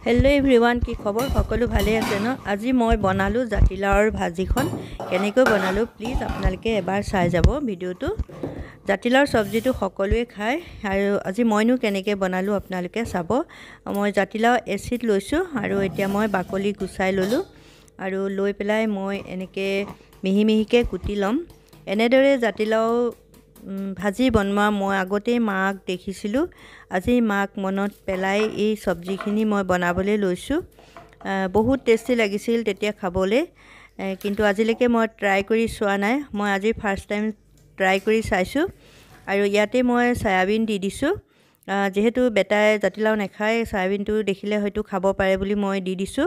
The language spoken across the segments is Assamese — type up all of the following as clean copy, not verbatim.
हेलो एवरीवन की खबर सकलो भाले आछे न আজি মই বনালো জাতিলাওৰ ভাজিখন কেনেকৈ বনালো প্লিজ আপোনালোকে এবাৰ চাই যাব ভিডিওটো জাতিলাওৰ সবজিটো সকলোৱে খায় আৰু আজি মইনো কেনেকৈ বনালো আপোনালোকে চাব মই জাতিলাও এচিড লৈছো আৰু এতিয়া মই বাকলি গুছাই ললো আৰু লৈ পেলাই মই এনেকৈ মিহি মিহিকে কুটি লম এনেদৰে জাতিলাও ভাজি বনোৱা মই আগতে মাক দেখিছিলো আজি মাক মনত পেলাই এই সবজিখিনি মই বনাবলৈ লৈছো বহুত টেস্টি লাগিছিল তেতিয়া খাবলৈ কিন্তু আজিলৈকে মই ট্ৰাই কৰি চোৱা নাই মই আজি ফাৰ্স্ট টাইম ট্ৰাই কৰি চাইছো আৰু ইয়াতে মই সয়াবিন দি দিছো যেহেতু বেটাই জাতিলাও নাখায় সয়াবিনটো দেখিলে হয়তো খাব পাৰে বুলি মই দি দিছো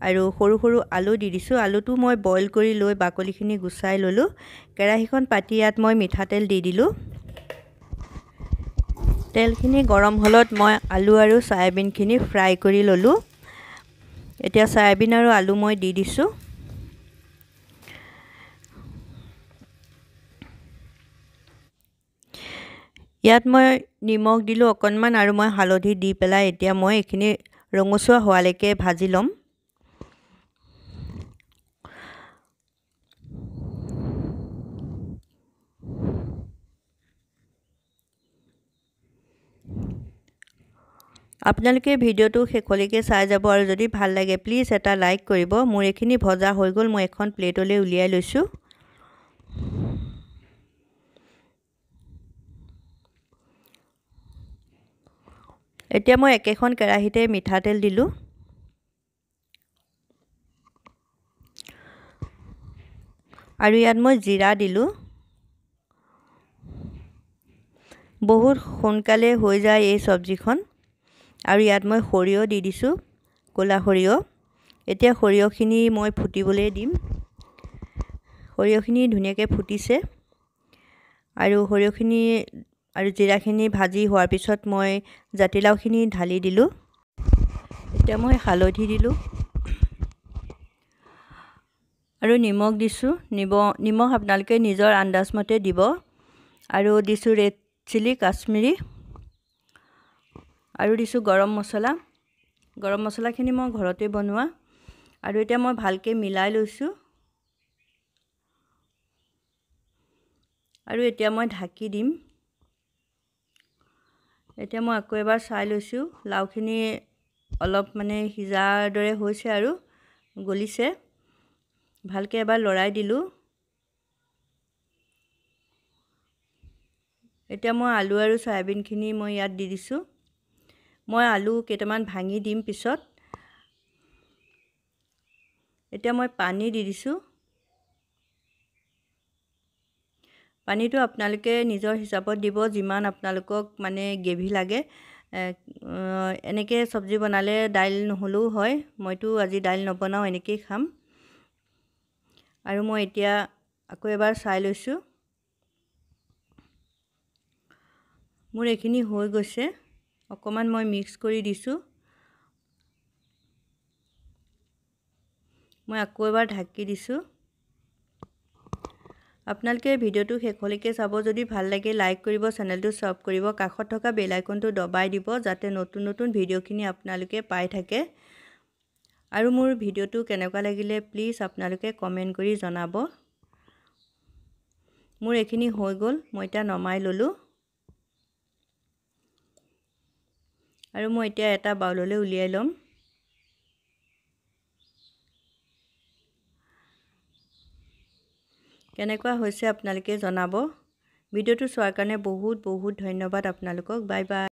আৰু সৰু সৰু আলু দি দিছো আলুটো মই বইল কৰি লৈ বাকলিখিনি গুছাই ললো কেৰাহীখন পাতি ইয়াত মই মিঠাতেল দি দিলো তেলখিনি গৰম হলত মই আলু আৰু সয়াবিনখিনি ফ্ৰাই কৰি ললো এতিয়া সয়াবিন আৰু আলু মই দি দিছো ইয়াত মই নিমখ দিলো অকনমান আৰু মই হালধি দি পেলাই এতিয়া মই এখিনি ৰঙচুৱা হোৱালৈকে ভাজি লম আপোনালোকে ভিডিওটো শেষলৈকে চাই যাব আৰু যদি ভাল লাগে প্লিজ এটা লাইক কৰিব মোৰ এখিনি ভজা হৈ গল মই এখন প্লেটলৈ উলিয়াই লৈছো এতিয়া মই একেখন কেৰাহীতে মিঠাতেল দিলো আৰু ইয়াত মই জিৰা দিলো বহুত সোনকালে হৈ যায় এই সবজিখন আৰু ইয়াত মই সৰিয়হ দি দিছো কোলা সৰিয়হ এতিয়া সৰিয়হখিনি মই ফুটিবলৈ দিম সৰিয়হখিনি ধুনীয়াকৈ ফুটিছে আৰু সৰিয়হখিনি আৰু জিৰাখিনি ভাজি হোৱাৰ পিছত মই জাতিলাওখিনি ঢালি দিলো এতিয়া মই হালধি দিলো আৰু নিমখ দিছো নিমখ আপোনালোকে নিজৰ আন্দাজ মতে দিব আৰু দিছো ৰেড চিলি কাশ্মীৰী আৰু দিছো গৰম মছলাখিনি মই ঘৰতে বনোৱা আৰু এতিয়া মই ভালকৈ মিলাই লৈছো আৰু এতিয়া মই ঢাকি দিম এতিয়া মই আকৌ এবাৰ চাই লৈছো লাওখিনি অলপ মানে সিজাৰ দৰে হৈছে আৰু গলিছে ভালকৈ এবাৰ লৰাই দিলো এতিয়া মই আলু আৰু সয়াবিনখিনি মই ইয়াত দি দিছো মই আলু কেইটামান ভাঙি দিম পিছত এতিয়া মই পানী দি দিছো পানীটো আপোনালোকে নিজৰ হিচাপত দিব যিমান আপোনালোকক মানে গ্ৰেভি লাগে এনেকৈ সবজি বনালে দাইল নহলেও হয় মইতো আজি দাইল নবনাও এনেকৈ খাম আৰু মই এতিয়া আকৌ এবাৰ চাই লৈছো মোৰ এখিনি হৈ গৈছে অকমান মই মিক্স কৰি দিছো মই আকৌ এবাৰ ঢাকি দিছো আপোনালোকে ভিডিওটো শেষলৈকে চাব যদি ভাল লাগে লাইক কৰিব চেনেলটো সাবস্ক্ৰাইব কৰিব কাষত থকা বেল আইকনটো দবাই দিব যাতে নতুন নতুন ভিডিওখিনি আপোনালোকে পাই থাকে আৰু মোৰ ভিডিওটো কেনেকুৱা লাগিলে প্লিজ আপোনালোকে কমেন্ট কৰি জনাব মোৰ এখিনি হৈ গল মই এটা নমাই ললো আৰু মই এতিয়া এটা বাউললৈ উলিয়াই লম কেনেকুৱা হৈছে আপোনালোকে জনাব ভিডিওটো চোৱাৰ কাৰণে বহুত বহুত ধন্যবাদ আপোনালোকক বাই বাই